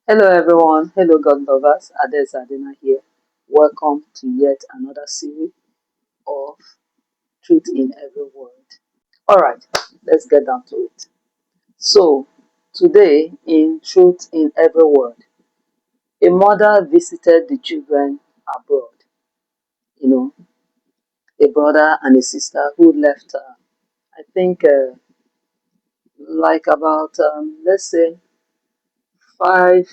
Hello everyone, hello God lovers, Ades Adena here. Welcome to yet another series of Truth in Every Word. Alright, let's get down to it. So, today in Truth in Every Word, a mother visited the children abroad. You know, a brother and a sister who left, I think, like about, let's say, 5,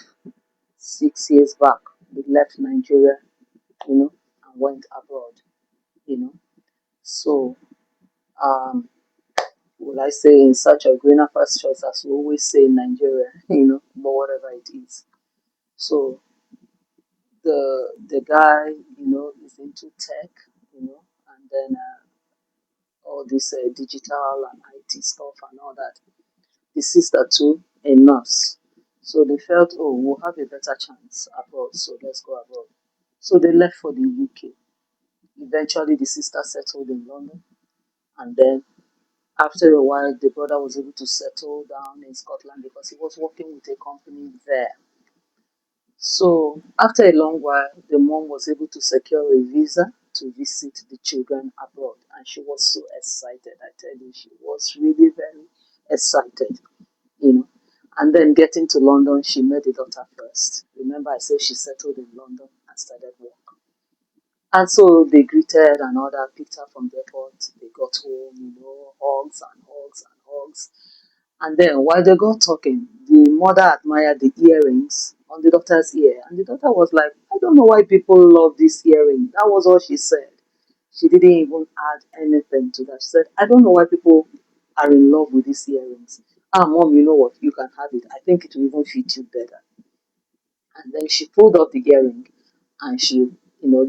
6 years back, they left Nigeria, and went abroad, you know. So, will I say in search of greener pastures, as we always say in Nigeria, but whatever it is. So the guy, is into tech, and then all this digital and IT stuff and all that. The sister too, a nurse. So they felt, oh, we'll have a better chance abroad, so let's go abroad. So they left for the UK. Eventually, the sister settled in London, and then after a while, the brother was able to settle down in Scotland because he was working with a company there. So, after a long while, the mom was able to secure a visa to visit the children abroad, and she was so excited. I tell you, she was really very excited, you know. And then getting to London, she met the daughter first. Remember, I said she settled in London and started work. And so they greeted and all that, picked her from the airport. They got home, hugs and hugs and hugs. And then while they got talking, the mother admired the earrings on the daughter's ear. And the daughter was like, I don't know why people love this earring. That was all she said. She didn't even add anything to that. She said, I don't know why people are in love with these earrings. Ah, mom, you know what? You can have it. I think it will even fit you better. And then she pulled up the earring and she,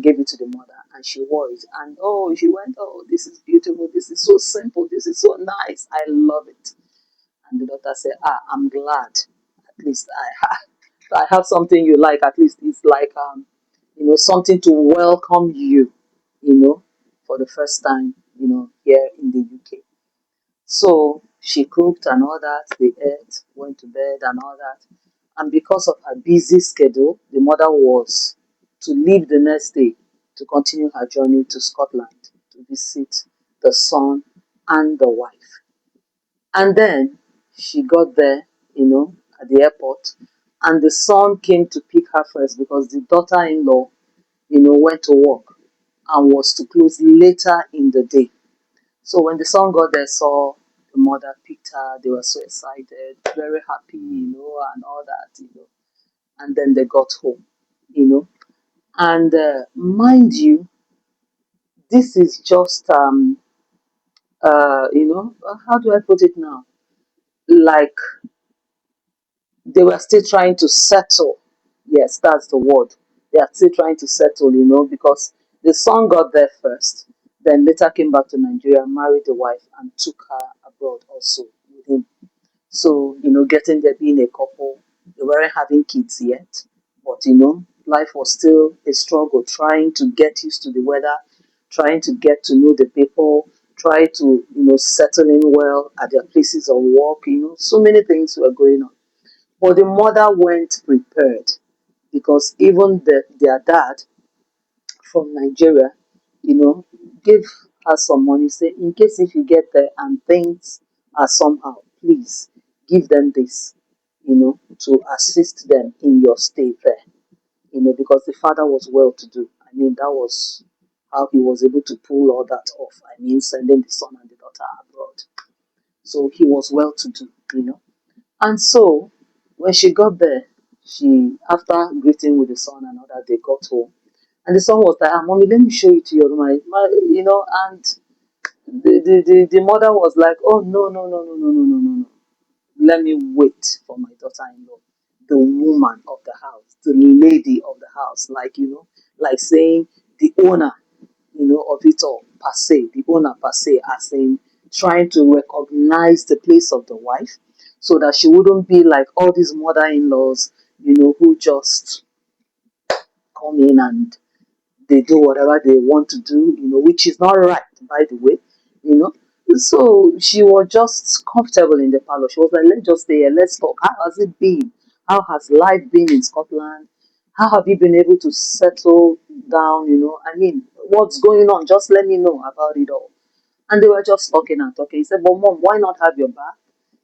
gave it to the mother and she wore it. And oh, she went, oh, this is beautiful. This is so simple. This is so nice. I love it. And the daughter said, I'm glad. At least I have something you like. At least it's like, something to welcome you, for the first time, here in the UK. So she cooked and all that. They ate, went to bed and all that. And because of her busy schedule, the mother was to leave the next day to continue her journey to Scotland to visit the son and the wife. And then she got there, at the airport, and the son came to pick her first because the daughter in law, went to work and was to close later in the day. So when the son got there, saw the mother, picked her, they were so excited, very happy, and all that, and then they got home, you know. And mind you, this is just, how do I put it now? Like they were still trying to settle. Yes, that's the word. They are still trying to settle, because the son got there first, then later came back to Nigeria, married the wife, and took her abroad also with him. So, getting there, being a couple, they weren't having kids yet, but life was still a struggle, trying to get used to the weather, trying to get to know the people, try to, settle in well at their places of work, so many things were going on. But the mother went prepared because even their dad from Nigeria, you know, gave her some money, say, in case if you get there and things are somehow, please give them this, to assist them in your stay there, because the father was well to do. I mean, that was how he was able to pull all that off. I mean, sending the son and the daughter abroad. So he was well to do. And so when she got there, she after greeting with the son and all that, they got home. And the son was like, mommy, let me show you to your room. And the mother was like, oh no, no, no, no, no, no, no, no, no. Let me wait for my daughter-in-law, the woman of the house, the lady of the house, like like saying the owner, of it all, per se, the owner per se, as in trying to recognize the place of the wife so that she wouldn't be like all these mother-in-laws, who just come in and they do whatever they want to do, which is not right, by the way, you know. So she was just comfortable in the parlor. She was like, let's just stay here, let's talk. How has it been? How has life been in Scotland? How have you been able to settle down? I mean, what's going on? Just let me know about it all. And they were just talking and talking. He said, but mom, why not have your bath?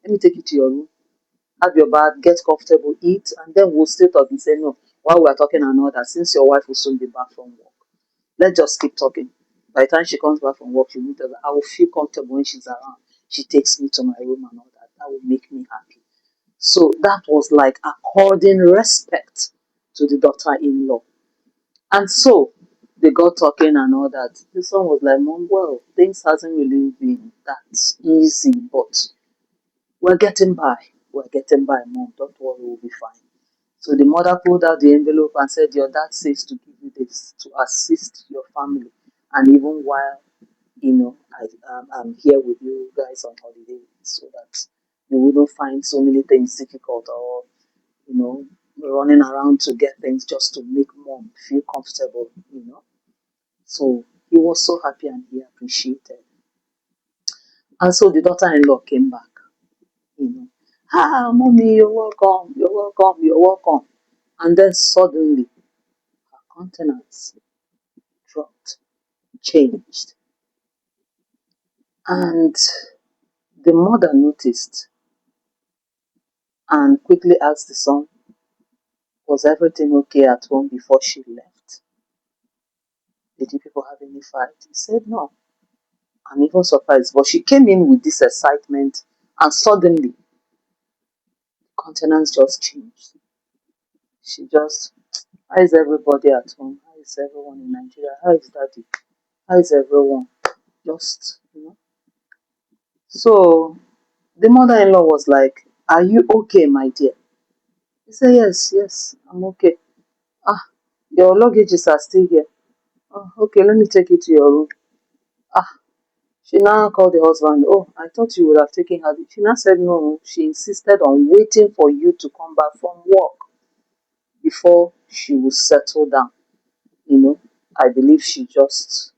Let me take you to your room, have your bath, get comfortable, eat, and then we'll still talk. He said, no, while we're talking and all that, since your wife will soon be back from work, let's just keep talking. By the time she comes back from work, she'll meet us. I will feel comfortable when she's around. She takes me to my room and all that. That will make me happy. So that was like according respect to the daughter-in-law. And so they got talking and all that. The son was like, Mom, well, things hasn't really been that easy, but we're getting by. We're getting by, Mom. Don't worry, we'll be fine. So the mother pulled out the envelope and said, your dad says to give you this to assist your family. And even while, I'm here with you guys on holiday so that you wouldn't find so many things difficult or, you know, running around to get things just to make mom feel comfortable. So he was so happy and he appreciated. And so the daughter-in-law came back, you know. Mommy, you're welcome. And then suddenly her countenance dropped, changed. And the mother noticed and quickly asked the son, was everything okay at home before she left? Did you people have any fight? He said no. I'm even surprised. But she came in with this excitement and suddenly countenance just changed. She just, how is everybody at home? How is everyone in Nigeria? How is daddy? How is everyone? Just. So the mother-in-law was like, are you okay, my dear? He said, yes, yes, I'm okay. Ah, your luggages are still here. Oh, okay, let me take you to your room. Ah, she now called the husband. Oh, I thought you would have taken her. She now said no. She insisted on waiting for you to come back from work before she would settle down. I believe she just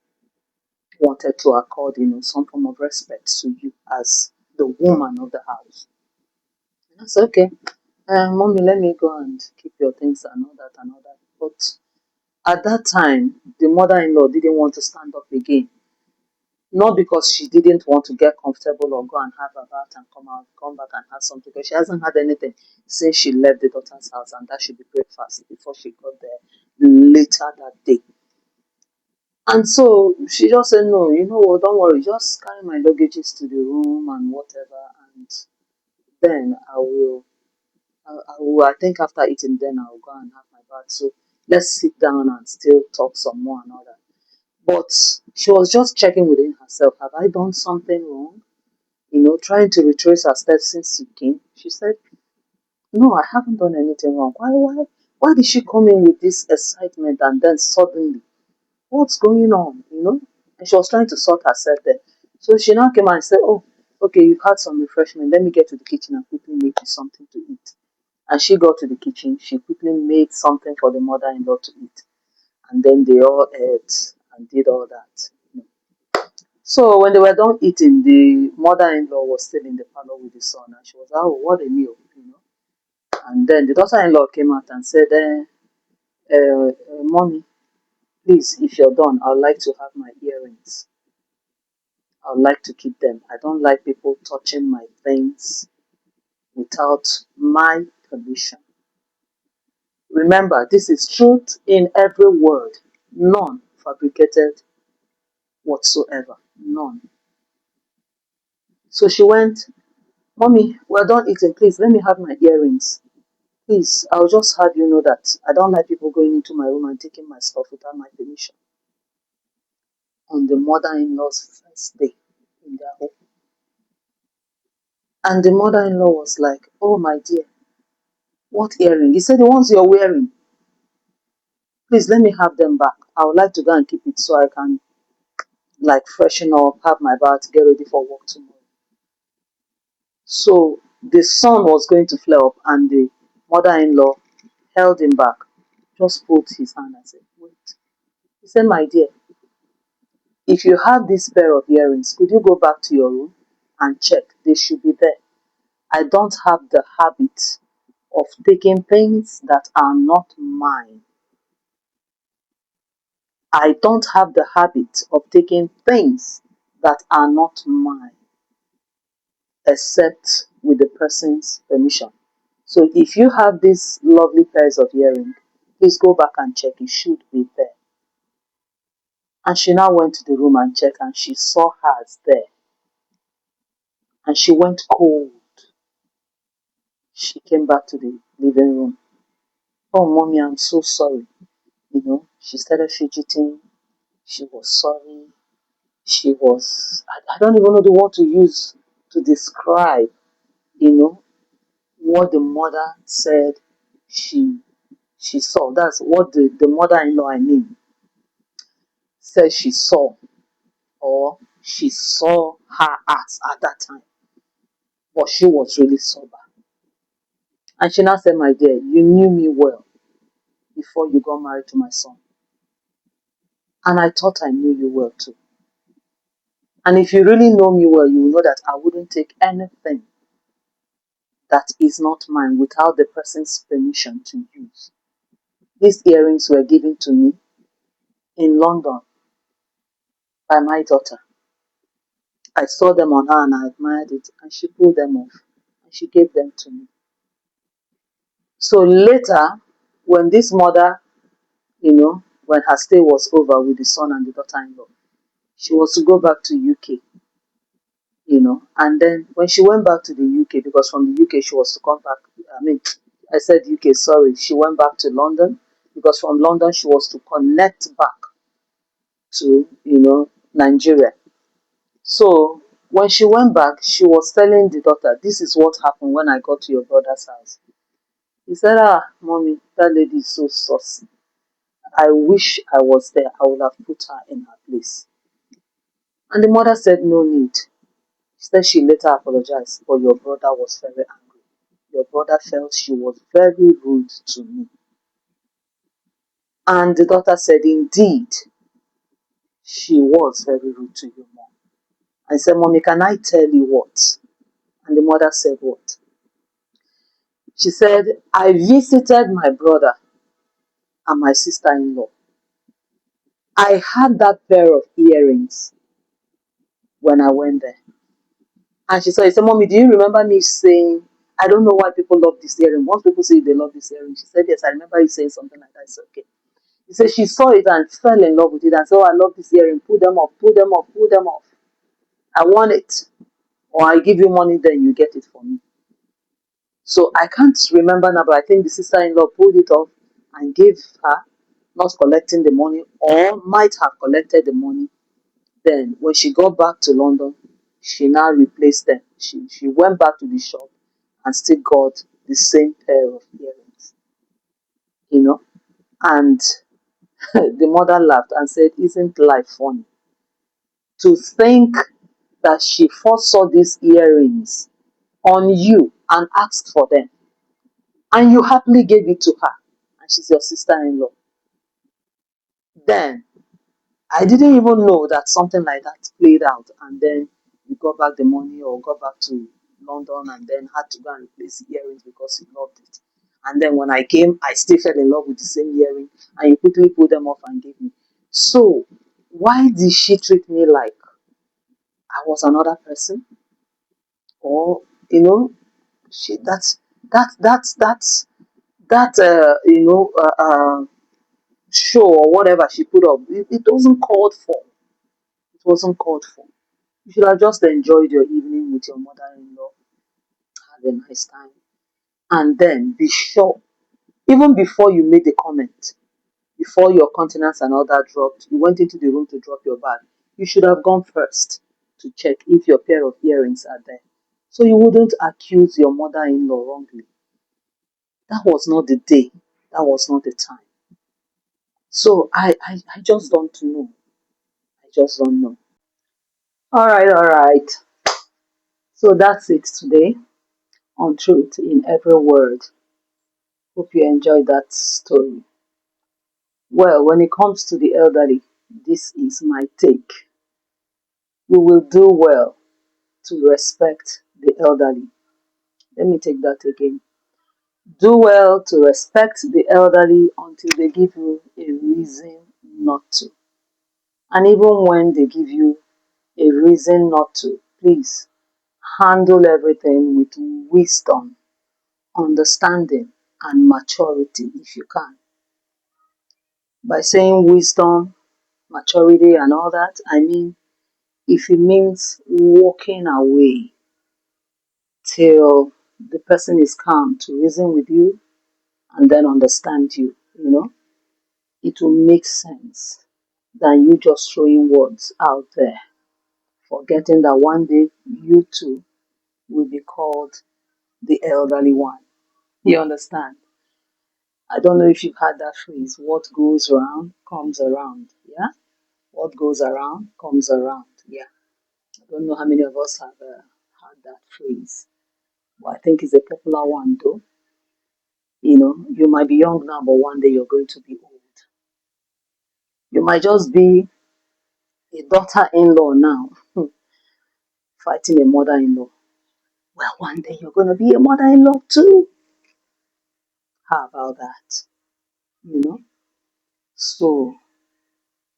wanted to accord, some form of respect to you as the woman of the house. And I said, okay, mommy, let me go and keep your things and all that and all that. But at that time, the mother-in-law didn't want to stand up again. Not because she didn't want to get comfortable or go and have a bath and come back and have something. Because she hasn't had anything since she left the daughter's house, and that should be breakfast before she got there later that day. And so she just said, no, you know what, don't worry, just carry my luggages to the room and whatever, and then I think after eating, then I'll go and have my bath. So let's sit down and still talk some more and all that. But she was just checking within herself, have I done something wrong? Trying to retrace her steps since she came. She said, no, I haven't done anything wrong. Why did she come in with this excitement and then suddenly, what's going on? And she was trying to sort herself there. So she now came and said, oh, okay, you've had some refreshment. Let me get to the kitchen and quickly make you something to eat. And she got to the kitchen. She quickly made something for the mother-in-law to eat. And then they all ate and did all that. So when they were done eating, the mother-in-law was still in the parlor with the son, and she was, oh, what a meal. And then the daughter-in-law came out and said, mommy, please, if you're done, I'd like to have my earrings. I'd like to keep them. I don't like people touching my things without my permission. Remember, this is truth in every word, none fabricated whatsoever, none. So she went, mommy, we're done eating, please, let me have my earrings. Please, I'll just have you know that I don't like people going into my room and taking my stuff without my permission. On the mother-in-law's first day in their home. And the mother-in-law was like, oh my dear, what earring? He said, the ones you're wearing. Please let me have them back. I would like to go and keep it so I can like freshen up, have my bath, get ready for work tomorrow. So the son was going to flare up and the mother-in-law held him back, just put his hand and said, wait. He said, my dear, if you have this pair of earrings, could you go back to your room and check? They should be there. I don't have the habit of taking things that are not mine. I don't have the habit of taking things that are not mine, except with the person's permission. So if you have these lovely pairs of earrings, please go back and check. It should be there. And she now went to the room and checked, and she saw hers there. And she went cold. She came back to the living room. Oh, mommy, I'm so sorry. She started fidgeting. She was sorry. I don't even know the word to use to describe, you know, what the mother said she she saw. That's what the mother-in-law, I mean, said she saw, or she saw her at that time. But she was really sober. And she now said, my dear, you knew me well before you got married to my son. And I thought I knew you well too. And if you really know me well, you will know that I wouldn't take anything that is not mine without the person's permission to use. These earrings were given to me in London by my daughter. I saw them on her and I admired it, and she pulled them off and she gave them to me. So later, when this mother, when her stay was over with the son and the daughter-in-law, she was to go back to UK, and then when she went back to the UK, because from the UK she was to come back, I mean, I said UK, sorry, she went back to London, because from London she was to connect back to, Nigeria. So when she went back, she was telling the daughter, this is what happened when I got to your brother's house. He said, mommy, that lady is so saucy. I wish I was there. I would have put her in her place. And the mother said, no need. She said she later apologized, but your brother was very angry. Your brother felt she was very rude to me. And the daughter said, indeed, she was very rude to you, mom. I said, mommy, can I tell you what? And the mother said, what? She said, I visited my brother and my sister-in-law. I had that pair of earrings when I went there. And she said, mommy, do you remember me saying, I don't know why people love this earring. Once people say they love this earring, she said, yes, I remember you saying something like that. It's okay. He said she saw it and fell in love with it and said, oh, I love this earring. Pull them off, pull them off, pull them off. I want it. Or I give you money, then you get it for me. So I can't remember now, but I think the sister-in-law pulled it off and gave her, not collecting the money, or might have collected the money. Then when she got back to London, she now replaced them. She went back to the shop and still got the same pair of earrings, And the mother laughed and said, isn't life funny? To think that she first saw these earrings on you and asked for them, and you happily gave it to her, and she's your sister-in-law. Then I didn't even know that something like that played out, and then you got back the money or got back to London and then had to go and replace the earrings because you loved it. And then when I came, I still fell in love with the same earring, and you quickly pulled them off and gave me. So why did she treat me like I was another person? Or, she that show or whatever she put up, it wasn't called for. It wasn't called for. You should have just enjoyed your evening with your mother-in-law, have a nice time, and then be sure, even before you made the comment, before your countenance and all that dropped, you went into the room to drop your bag. You should have gone first to check if your pair of earrings are there. So you wouldn't accuse your mother-in-law wrongly. That was not the day. That was not the time. So I just don't know. I just don't know. All right, all right. So that's it today on Truth in Every Word. Hope you enjoyed that story. Well, when it comes to the elderly, this is my take. We will do well to respect the elderly. Let me take that again. Do well to respect the elderly until they give you a reason not to. And even when they give you a reason not to, please handle everything with wisdom, understanding, and maturity if you can. By saying wisdom, maturity, and all that, I mean if it means walking away till the person is calm to reason with you and then understand you, it will make sense than you just throwing words out there, forgetting that one day you too will be called the elderly one. You understand? I don't know if you've had that phrase, what goes around comes around. Yeah? What goes around comes around. Yeah. I don't know how many of us have had that phrase. But I think it's a popular one though. You might be young now, but one day you're going to be old. You might just be a daughter-in-law now, fighting a mother-in-law. Well, one day you're going to be a mother-in-law too. How about that? You know? So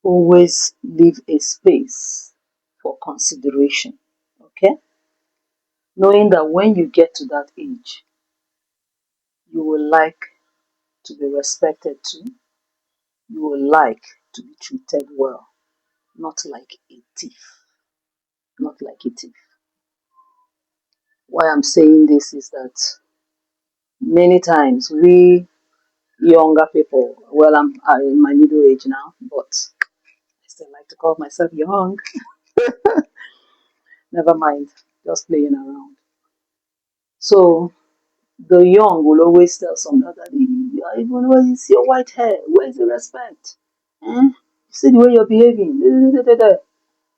always leave a space for consideration. Okay? Knowing that when you get to that age, you will like to be respected too. You will like to be treated well, not like a thief. Not like a thief. Why I'm saying this is that many times we younger people, well, I'm in my middle age now, but I still like to call myself young. Never mind, just playing around. So the young will always tell some elderly, even when you see your white hair, where's the respect? You see the way you're behaving.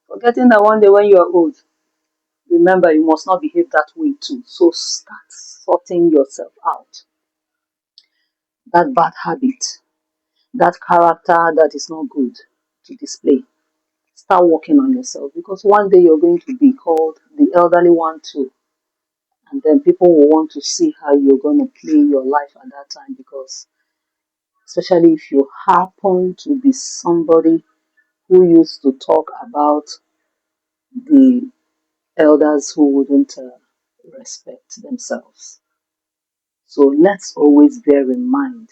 Forgetting that one day when you are old, remember you must not behave that way too. So start sorting yourself out. That bad habit, that character that is not good to display. Start working on yourself because one day you're going to be called the elderly one too. And then people will want to see how you're going to play your life at that time because, especially if you happen to be somebody who used to talk about the elders who wouldn't respect themselves. So let's always bear in mind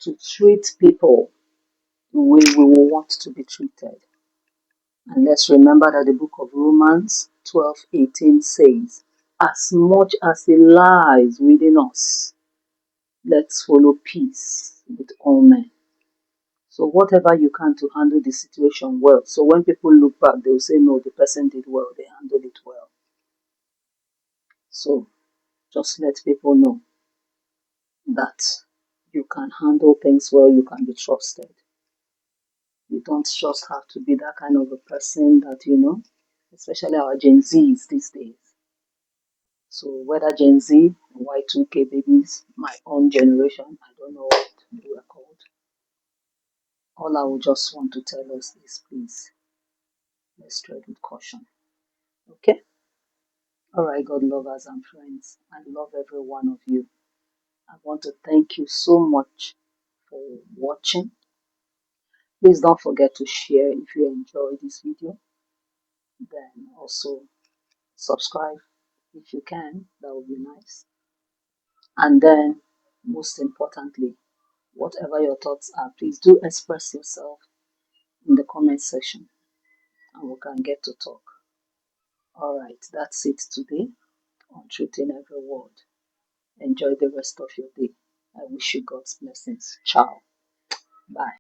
to treat people the way we will want to be treated. And let's remember that the book of Romans 12:18 says, as much as it lies within us, let's follow peace with all men. So whatever you can to handle the situation well. So when people look back, they'll say, no, the person did well, they handled it well. So just let people know that you can handle things well, you can be trusted. You don't just have to be that kind of a person that, especially our Gen Zs these days. So whether Gen Z, Y2K babies, my own generation, I don't know what they were called. All I would just want to tell us is please, let's tread with caution. Okay? Alright, God lovers and friends, I love every one of you. I want to thank you so much for watching. Please don't forget to share if you enjoyed this video. Then also subscribe if you can, that would be nice. And then, most importantly, whatever your thoughts are, please do express yourself in the comment section and we can get to talk. Alright, that's it today on Truth in Every Word. Enjoy the rest of your day. I wish you God's blessings. Ciao. Bye.